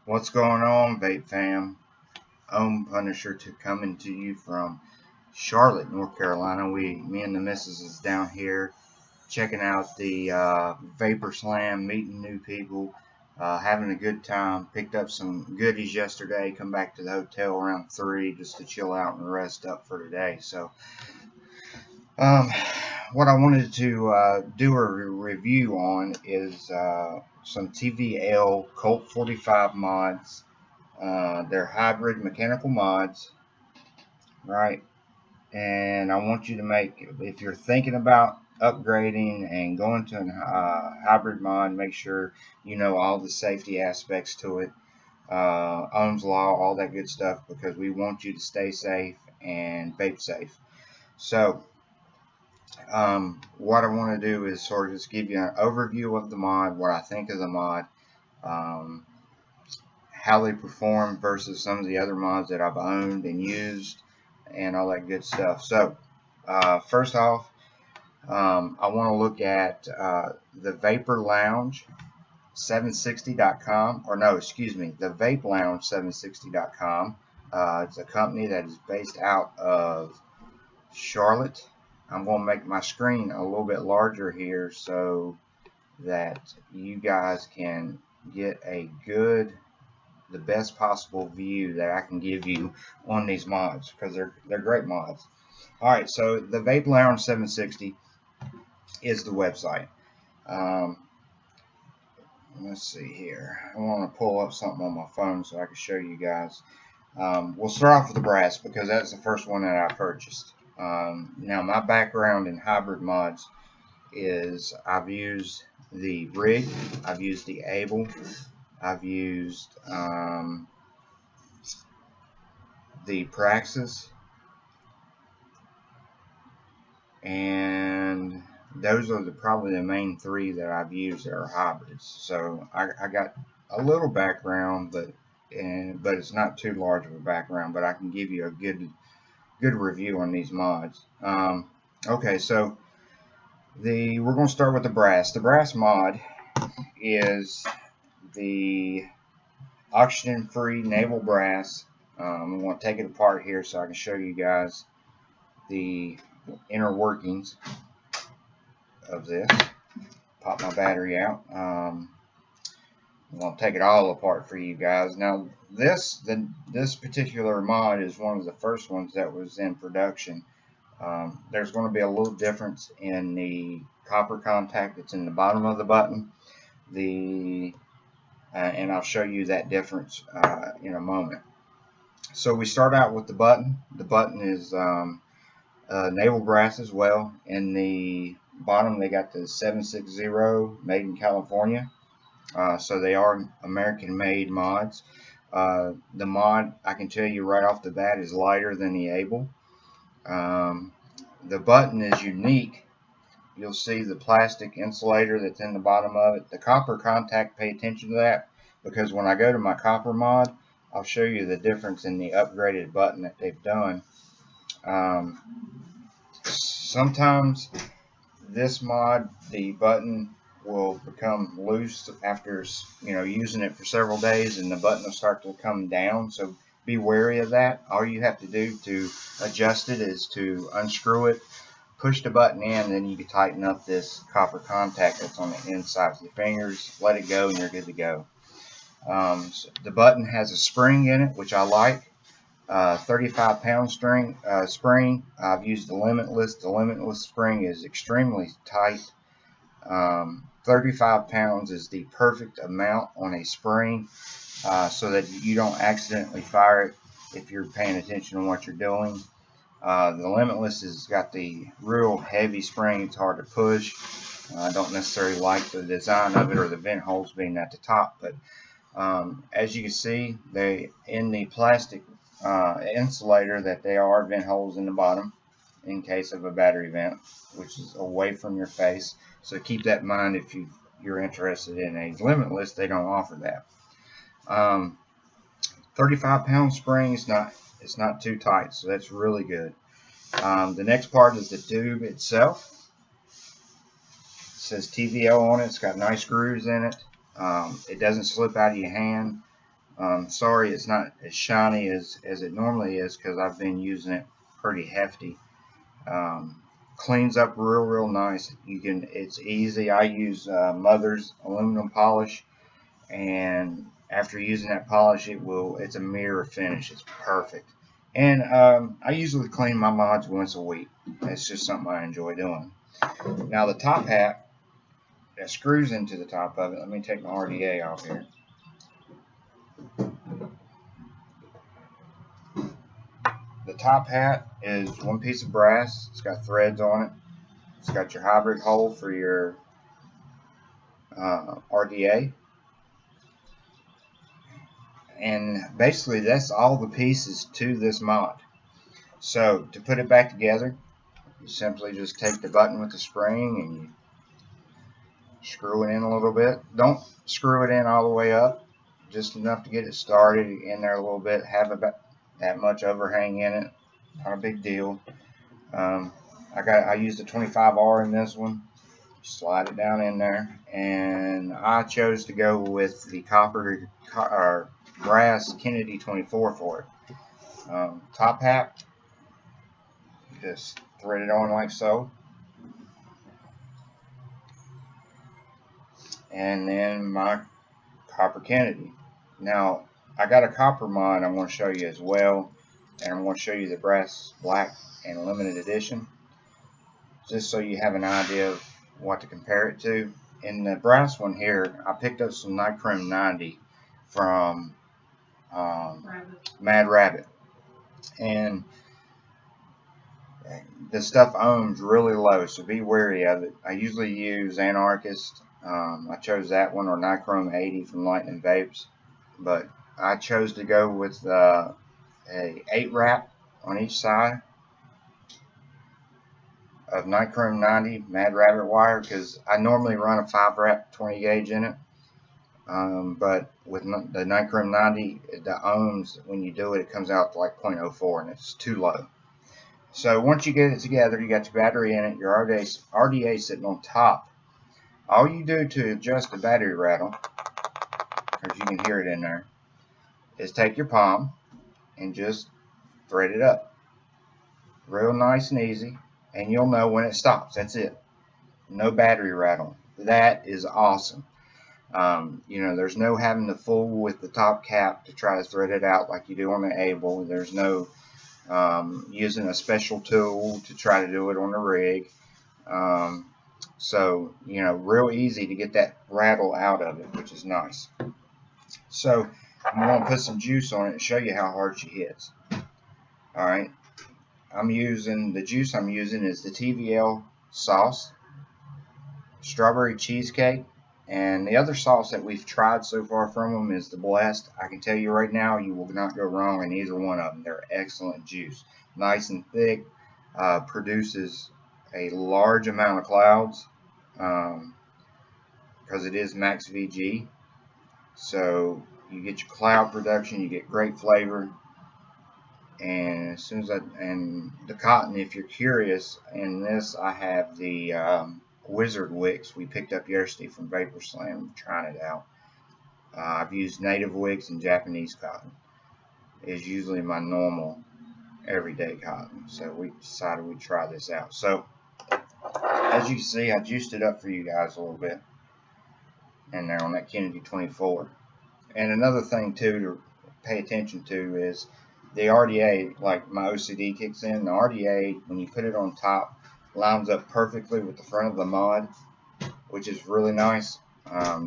What's going on, Vape fam? Punisher coming to you from Charlotte, North Carolina. Me and the missus is down here checking out the Vapor Slam, meeting new people, having a good time. Picked up some goodies yesterday. Come back to the hotel around 3 just to chill out and rest up for today. So, um, what I wanted to do a review on is some TVL Colt 45 mods. They're hybrid mechanical mods, right? And I want you to make, if you're thinking about upgrading and going to a hybrid mod, make sure you know all the safety aspects to it, Ohm's law, all that good stuff, because we want you to stay safe and vape safe. So, what I want to do is sort of just give you an overview of the mod, what I think of the mod, um, how they perform versus some of the other mods that I've owned and used, and all that good stuff. So, first off, I want to look at the Vapor Lounge 760.com, or no, excuse me, the Vape Lounge 760.com. It's a company that is based out of Charlotte. I'm going to make my screen a little bit larger here so that you guys can get the best possible view that I can give you on these mods, because they're great mods. All right, so the Vape Lounge 760 is the website. Let's see here. I want to pull up something on my phone so I can show you guys. We'll start off with the brass because that's the first one that I purchased. Now, my background in hybrid mods is I've used the Rig, I've used the Able, I've used the Praxis, and those are probably the main three that I've used that are hybrids. So I got a little background, but it's not too large of a background, but I can give you a good review on these mods. Okay, so we're going to start with the brass. The brass mod is the oxygen-free naval brass. I'm going to take it apart here so I can show you guys the inner workings of this. Pop my battery out. I'm going to take it all apart for you guys. Now, this particular mod is one of the first ones that was in production. There's going to be a little difference in the copper contact that's in the bottom of the button. And I'll show you that difference in a moment. So we start out with the button. The button is naval brass as well. In the bottom, they got the 760 made in California. So they are American-made mods. The mod, I can tell you right off the bat, is lighter than the Able. The button is unique. You'll see the plastic insulator that's in the bottom of it. The copper contact, pay attention to that, because when I go to my copper mod, I'll show you the difference in the upgraded button that they've done. Sometimes this mod, the button will become loose after using it for several days, and the button will start to come down. So be wary of that. All you have to do to adjust it is to unscrew it, push the button in, and then you can tighten up this copper contact that's on the inside of your fingers. Let it go, and you're good to go. So the button has a spring in it, which I like. 35-pound spring. I've used the Limitless. The Limitless spring is extremely tight. 35 pounds is the perfect amount on a spring, so that you don't accidentally fire it if you're paying attention to what you're doing. The Limitless has got the real heavy spring. It's hard to push. I don't necessarily like the design of it or the vent holes being at the top, but as you can see, in the plastic insulator that they are vent holes in the bottom in case of a battery vent, which is away from your face. So keep that in mind if you're interested in a Limitless. They don't offer that. 35-pound spring is it's not too tight, so that's really good. The next part is the tube itself. says TVL on it. It's got nice grooves in it. It doesn't slip out of your hand. Sorry it's not as shiny as it normally is, because I've been using it pretty hefty. Cleans up real nice. It's easy. I use Mother's aluminum polish, and after using that polish, it's a mirror finish. It's perfect. And I usually clean my mods once a week. It's just something I enjoy doing. Now the top hat that screws into the top of it, let me take my RDA off here. The top hat is one piece of brass. It's got threads on it. It's got your hybrid hole for your RDA. And basically that's all the pieces to this mod. So to put it back together, you simply just take the button with the spring and you screw it in a little bit. Don't screw it in all the way up, just enough to get it started in there a little bit. Have about that much overhang in it, not a big deal. I used a 25R in this one. Slide it down in there, and I chose to go with the brass Kennedy 24 for it. Top hat, just thread it on like so, and then my copper Kennedy. Now I got a copper mod I'm going to show you as well, and I'm going to show you the brass black and limited edition, just so you have an idea of what to compare it to. In the brass one here, I picked up some Nichrome 90 from Mad Rabbit, and the stuff ohms really low, so be wary of it. I usually use Anarchist. I chose that one, or Nichrome 80 from Lightning Vapes, but I chose to go with a 8 wrap on each side of Nichrome 90 Mad Rabbit wire, because I normally run a 5 wrap 20 gauge in it, but with the Nichrome 90, the ohms, when you do it, it comes out to like 0.04, and it's too low. So once you get it together, you got your battery in it, your RDA sitting on top. All you do to adjust the battery rattle, because you can hear it in there, is take your palm and just thread it up. Real nice and easy, and you'll know when it stops. That's it. No battery rattle. That is awesome. You know, there's no having to fool with the top cap to try to thread it out like you do on the Able. There's no using a special tool to try to do it on the rig. So, you know, real easy to get that rattle out of it, which is nice. So I'm going to put some juice on it and show you how hard she hits. Alright, the juice I'm using is the TVL sauce, strawberry cheesecake, and the other sauce that we've tried so far from them is the Blessed. I can tell you right now, you will not go wrong in either one of them. They're excellent juice. Nice and thick, produces a large amount of clouds, because it is max VG. So you get your cloud production, you get great flavor. And as soon as and the cotton, if you're curious, in this I have the Wizard wicks we picked up yesterday from Vapor Slam, trying it out. I've used native wicks and Japanese cotton. Is usually my normal everyday cotton, so we decided we'd try this out. So as you can see, I juiced it up for you guys a little bit in there on that Kennedy 24. And another thing too to pay attention to is the RDA. Like my OCD kicks in. The RDA, when you put it on top, lines up perfectly with the front of the mod, which is really nice.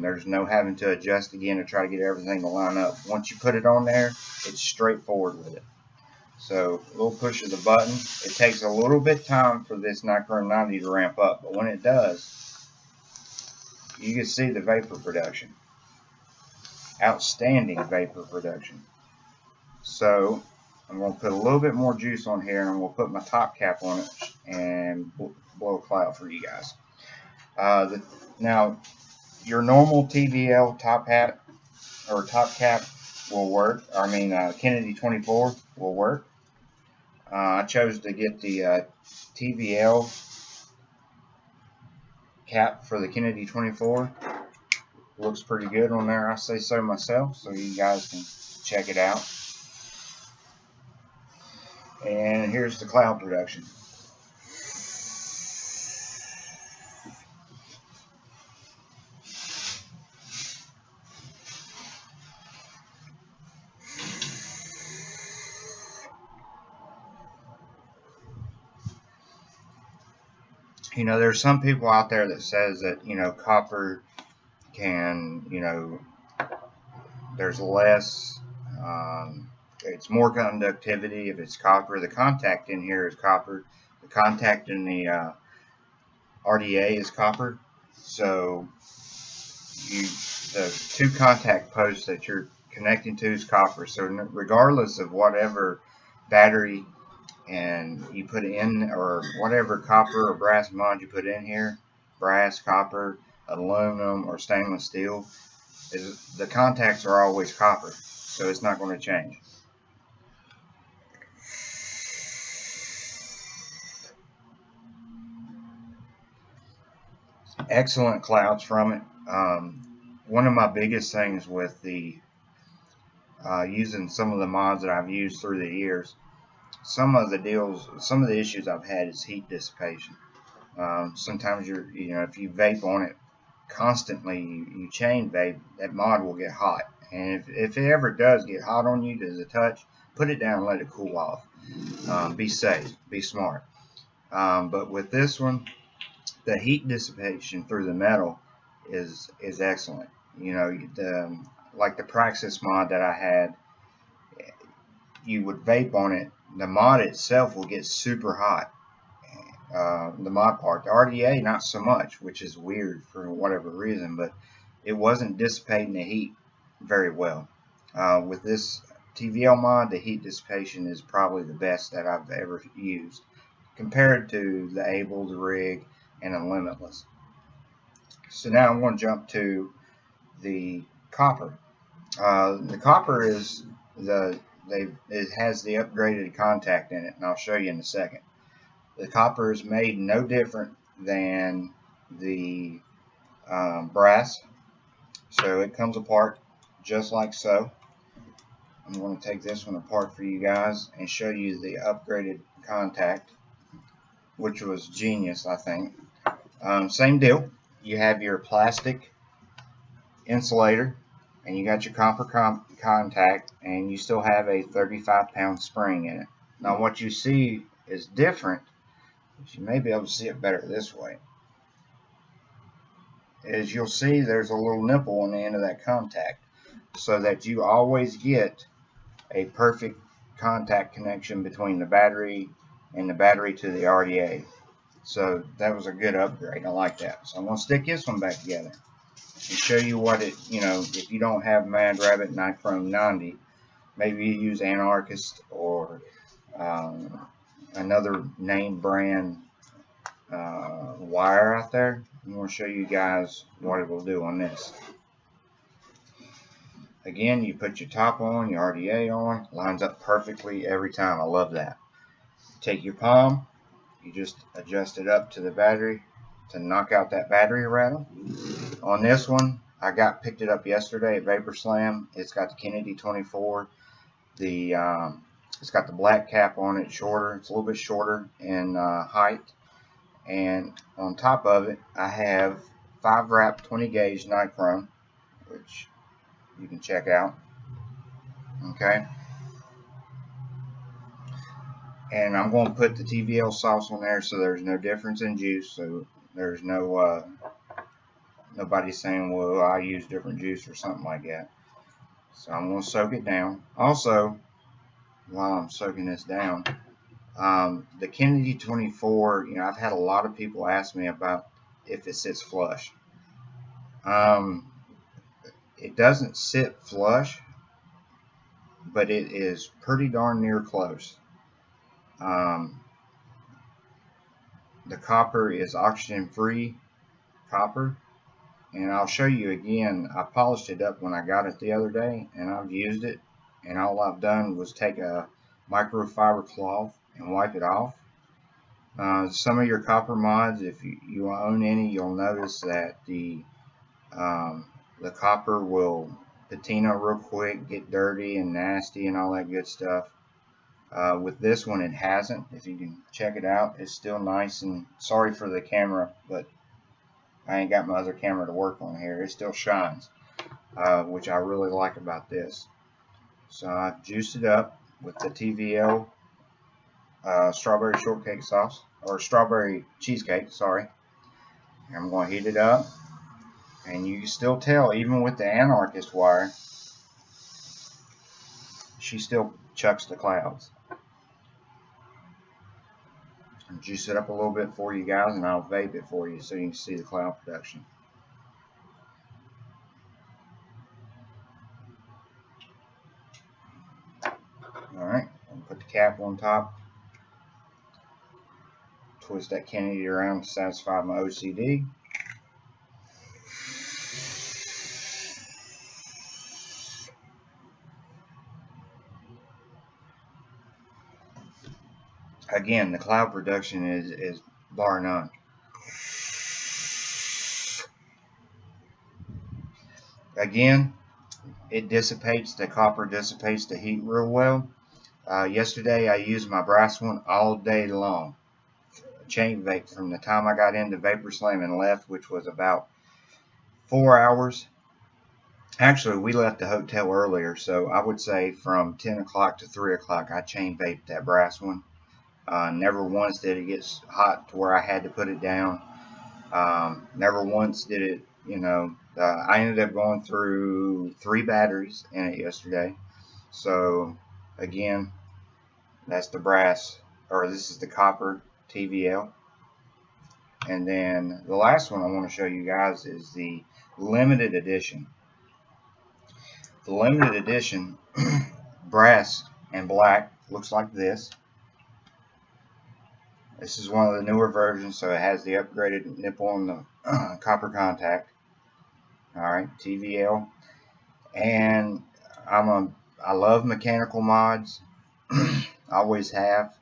There's no having to adjust again to try to get everything to line up. Once you put it on there, it's straightforward with it. So a little push of the button. It takes a little bit of time for this Nichrome 90 to ramp up, but when it does, you can see the vapor production. Outstanding vapor production. So I'm going to put a little bit more juice on here, and I'm going to put my top cap on it and blow a cloud for you guys. Now, your normal TVL top hat or top cap will work. Kennedy 24 will work. I chose to get the TVL cap for the Kennedy 24. Looks pretty good on there, I say so myself, so you guys can check it out. And here's the cloud production. You know, there's some people out there that says that, you know, copper can, you know, there's less, it's more conductivity if it's copper. The contact in here is copper. The contact in the RDA is copper. So the two contact posts that you're connecting to is copper. So regardless of whatever battery and you put in, or whatever copper or brass mod you put in here, brass, copper, aluminum, or stainless steel, the contacts are always copper, so it's not going to change. Excellent clouds from it. One of my biggest things with the using some of the mods that I've used through the years, some of the issues I've had is heat dissipation. Sometimes you know, if you vape on it constantly, you chain vape, that mod will get hot. And if it ever does get hot on you to the touch, put it down and let it cool off. Be safe, be smart. But with this one, the heat dissipation through the metal is excellent. You know, like the Praxis mod that I had, you would vape on it, the mod itself will get super hot. The mod part, the RDA not so much, which is weird for whatever reason, but it wasn't dissipating the heat very well. With this TVL mod, the heat dissipation is probably the best that I've ever used compared to the Able, the Rig, and the Limitless. So now I'm going to jump to the copper. The copper is it has the upgraded contact in it, and I'll show you in a second. The copper is made no different than the brass, so it comes apart just like so. I'm going to take this one apart for you guys and show you the upgraded contact, which was genius, I think. Same deal. You have your plastic insulator, and you got your copper contact, and you still have a 35-pound spring in it. Now what you see is different, but you may be able to see it better this way, is you'll see there's a little nipple on the end of that contact, so that you always get a perfect contact connection between the battery and the battery to the RDA. So that was a good upgrade. I like that. So I'm going to stick this one back together and show you what it, you know, if you don't have Mad Rabbit Nichrome 90, maybe you use Anarchist or another name brand wire out there. I'm going to show you guys what it will do on this. Again, you put your top on, your RDA on, lines up perfectly every time. I love that. Take your palm, you just adjust it up to the battery to knock out that battery rattle. On this one, I picked it up yesterday at Vapor Slam. It's got the Kennedy 24. It's got the black cap on it, shorter. It's a little bit shorter in height. And on top of it, I have 5-wrap 20 gauge nichrome, which you can check out. Okay. And I'm going to put the TVL sauce on there so there's no difference in juice. So there's no nobody saying, well, I use different juice or something like that. So I'm going to soak it down. Also, while I'm soaking this down, the Kennedy 24, you know, I've had a lot of people ask me about if it sits flush. It doesn't sit flush, but it is pretty darn near close. The copper is oxygen free copper, and I'll show you again. I polished it up when I got it the other day, and I've used it, and all I've done was take a microfiber cloth and wipe it off, Some of your copper mods, if you own any, you'll notice that the copper will patina real quick, get dirty and nasty and all that good stuff. With this one, it hasn't. If you can check it out, it's still nice. And sorry for the camera, but I ain't got my other camera to work on here. It still shines, which I really like about this. So I've juiced it up with the TVL strawberry shortcake sauce, or strawberry cheesecake, sorry. I'm going to heat it up, and you can still tell, even with the anarchist wire, she still chucks the clouds. I'll juice it up a little bit for you guys, and I'll vape it for you so you can see the cloud production. Alright, I'll put the cap on top. Twist that Kennedy around to satisfy my OCD. Again, the cloud production is bar none. Again, it dissipates, the copper dissipates the heat real well. Yesterday I used my brass one all day long. Chain vape from the time I got into Vapor Slam and left, which was about 4 hours. Actually, we left the hotel earlier, so I would say from 10 o'clock to 3 o'clock I chain vaped that brass one. Never once did it get hot to where I had to put it down. Never once did it, I ended up going through 3 batteries in it yesterday. So again, that's the brass, or this is the copper TVL. And then the last one I want to show you guys is the limited edition. The limited edition brass and black looks like this. This is one of the newer versions, so it has the upgraded nipple on the copper contact. Alright, TVL. And I love mechanical mods. I always have.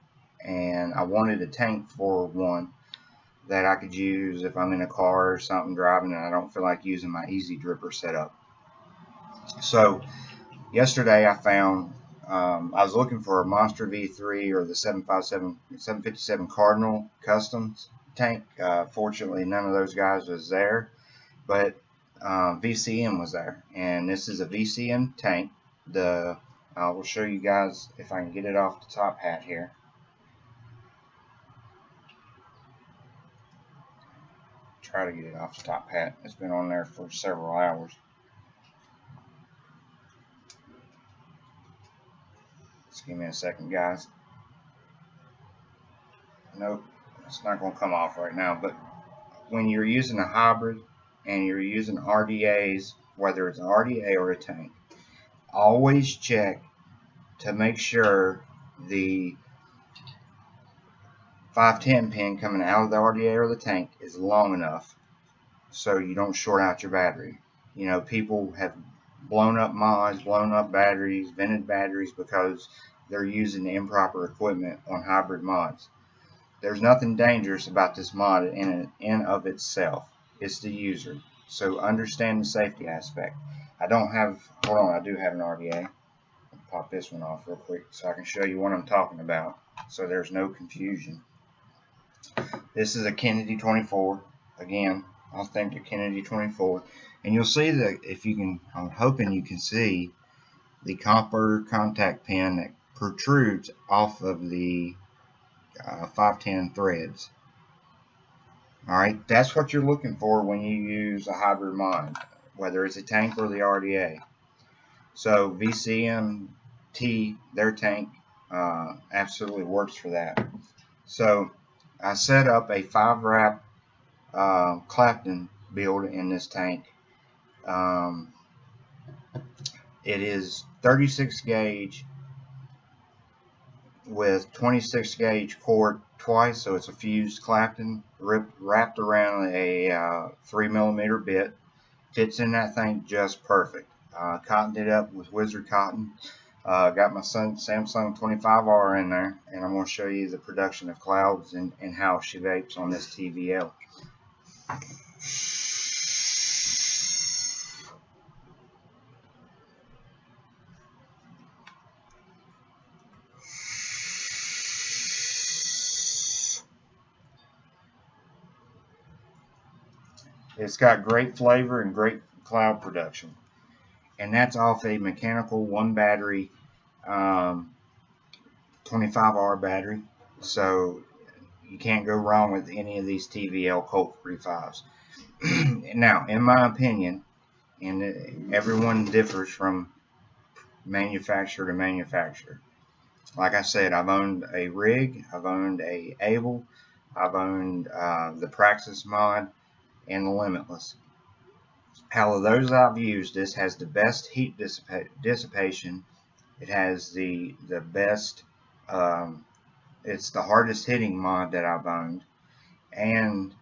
And I wanted a tank for one that I could use if I'm in a car or something driving and I don't feel like using my easy dripper setup. So yesterday I found, I was looking for a Monster V3 or the 757 Cardinal Customs tank. Fortunately, none of those guys was there, but VCM was there, and this is a VCM tank. I will show you guys if I can get it off the top hat here. Try to get it off the top hat. It's been on there for several hours. Just give me a second, guys. Nope, it's not going to come off right now. But when you're using a hybrid and you're using RDAs, whether it's an RDA or a tank, always check to make sure the 510 pin coming out of the RDA or the tank is long enough so you don't short out your battery. People have blown up mods, blown up batteries, vented batteries because they're using the improper equipment on hybrid mods. There's nothing dangerous about this mod in of itself. It's the user. So understand the safety aspect. I do have an RDA. I'll pop this one off real quick so I can show you what I'm talking about so there's no confusion. This is a Kennedy 24. Again, authentic Kennedy 24. And you'll see that I'm hoping you can see the copper contact pin that protrudes off of the 510 threads. Alright, that's what you're looking for when you use a hybrid mod, whether it's a tank or the RDA. So VCMT, their tank, absolutely works for that. So I set up a 5-wrap Clapton build in this tank. It is 36 gauge with 26 gauge cord twice, so it's a fused Clapton wrapped around a 3mm bit. Fits in that thing just perfect. Cottoned it up with Wizard cotton. Got my Samsung 25R in there, and I'm going to show you the production of clouds and how she vapes on this TVL. It's got great flavor and great cloud production, and that's off a mechanical 1 battery 25R battery. So you can't go wrong with any of these TVL Colt 45s. Now, in my opinion, and everyone differs from manufacturer to manufacturer. Like I said, I've owned a Rig, I've owned a Able, I've owned the Praxis mod, and the Limitless. Out of those I've used, this has the best heat dissipation. It has the best, it's the hardest hitting mod that I've owned, and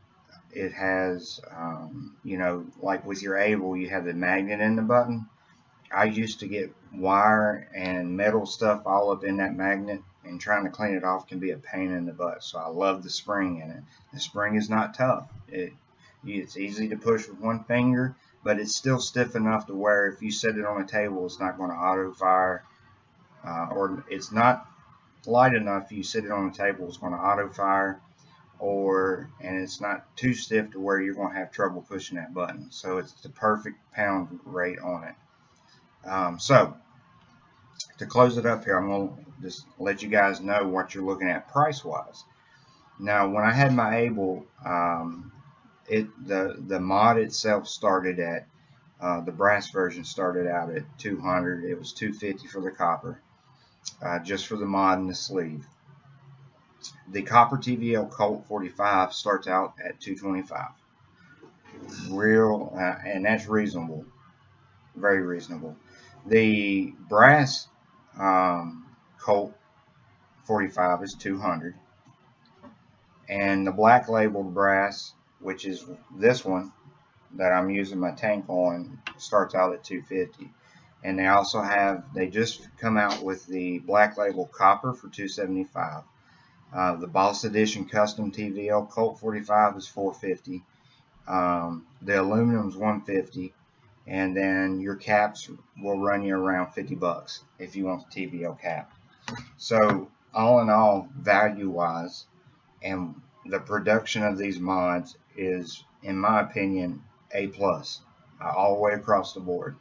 it has, you know, like with your Able, you have the magnet in the button. I used to get wire and metal stuff all up in that magnet, and trying to clean it off can be a pain in the butt. So I love the spring in it. The spring is not tough. It's easy to push with one finger, but it's still stiff enough to where if you set it on a table, it's not going to auto fire, or it's not light enough. You set it on a table, it's going to auto fire, and it's not too stiff to where you're going to have trouble pushing that button. So it's the perfect pound rate on it. So to close it up here, I'm going to just let you guys know what you're looking at price wise. Now, when I had my Able, the mod itself started at the brass version started out at $200. It was $250 for the copper, just for the mod and the sleeve. The copper TVL Colt 45 starts out at $225. And that's reasonable, very reasonable. The brass Colt 45 is $200, and the black labeled brass, which is this one that I'm using my tank on, starts out at $250. And they just come out with the black label copper for $275. The Boss Edition Custom TVL Colt 45 is $450. The aluminum is $150. And then your caps will run you around $50 if you want the TVL cap. So all in all, value-wise, and the production of these mods is, in my opinion, A+, all the way across the board.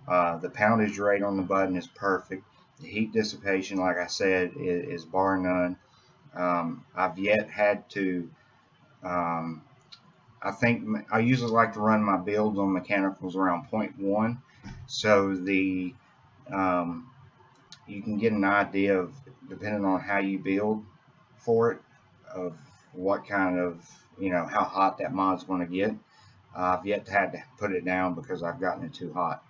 The poundage rate on the button is perfect. The heat dissipation, like I said, is bar none. I've yet had to, I think I usually like to run my builds on mechanicals around 0.1, so you can get an idea of, depending on how you build for it, of what kind of, how hot that mod's going to get. I've yet had to put it down because I've gotten it too hot.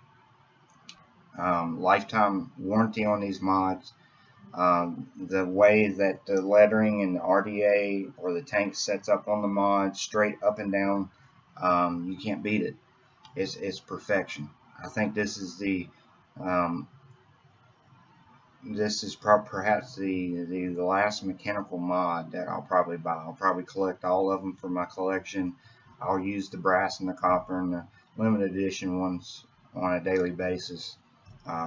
Lifetime warranty on these mods. The way that the lettering and the RDA or the tank sets up on the mod, straight up and down, you can't beat it. It's perfection. I think this is perhaps the last mechanical mod that I'll probably buy. I'll probably collect all of them for my collection. I'll use the brass and the copper and the limited edition ones on a daily basis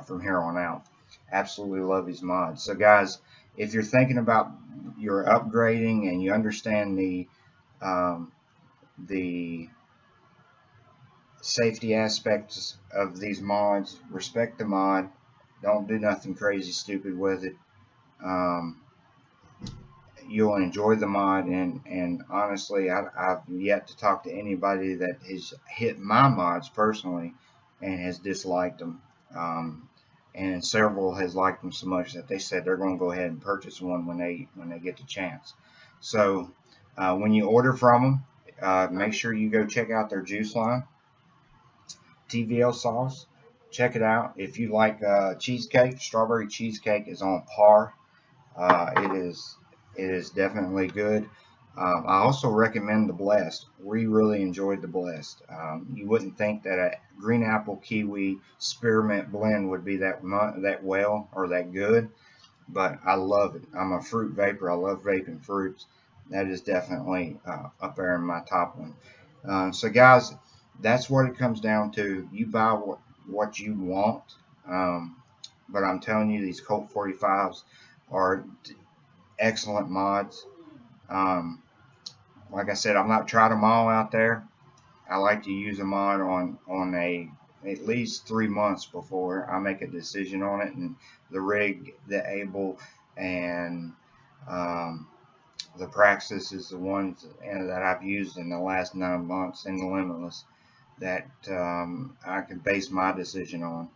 from here on out. Absolutely love these mods. So guys, if you're thinking about your upgrading and you understand the safety aspects of these mods, respect the mod. Don't do nothing crazy stupid with it. You'll enjoy the mod, and honestly, I've yet to talk to anybody that has hit my mods personally and has disliked them. And several has liked them so much that they said they're going to go ahead and purchase one when they get the chance. So when you order from them, make sure you go check out their juice line, TVL sauce. Check it out. If you like cheesecake, strawberry cheesecake is on par. It is definitely good. I also recommend the Blessed. We really enjoyed the Blessed. You wouldn't think that a green apple kiwi spearmint blend would be that well or that good, but I love it. I'm a fruit vapor. I love vaping fruits. That is definitely up there in my top one. So guys, that's what it comes down to. You buy what you want. Um, but I'm telling you, these Colt 45s are excellent mods. Um, like I said, I've not tried them all out there. I like to use a mod on a at least 3 months before I make a decision on it, and the rig, the able, and um, the Praxis is the ones that I've used in the last 9 months in the Limitless that I can base my decision on.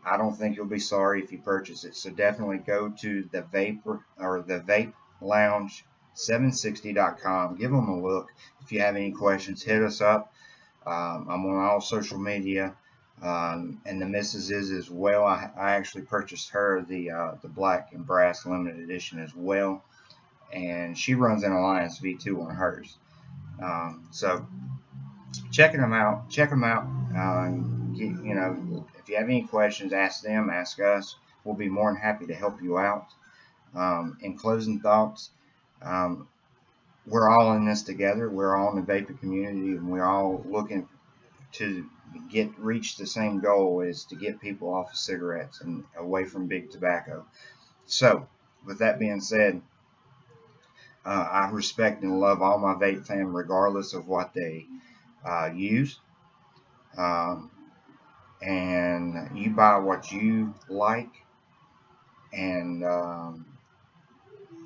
I don't think you'll be sorry if you purchase it. So definitely go to the Vapor or the Vape Lounge 760.com. Give them a look. If you have any questions, hit us up. I'm on all social media, and the missus is as well. I actually purchased her the black and brass limited edition as well, and she runs an Alliance V2 on hers. So checking them out. Check them out. If you have any questions, ask them, ask us. We'll be more than happy to help you out. In closing thoughts, um, we're all in this together. We're all in the vapor community, and we're all looking to reach the same goal, is to get people off of cigarettes and away from big tobacco. So, with that being said, I respect and love all my vape fam, regardless of what they use. Um, and you buy what you like, and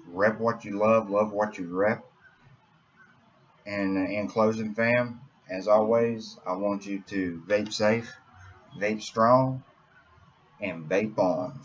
rep what you love what you rep. And in closing, fam, as always, I want you to vape safe, vape strong, and vape on.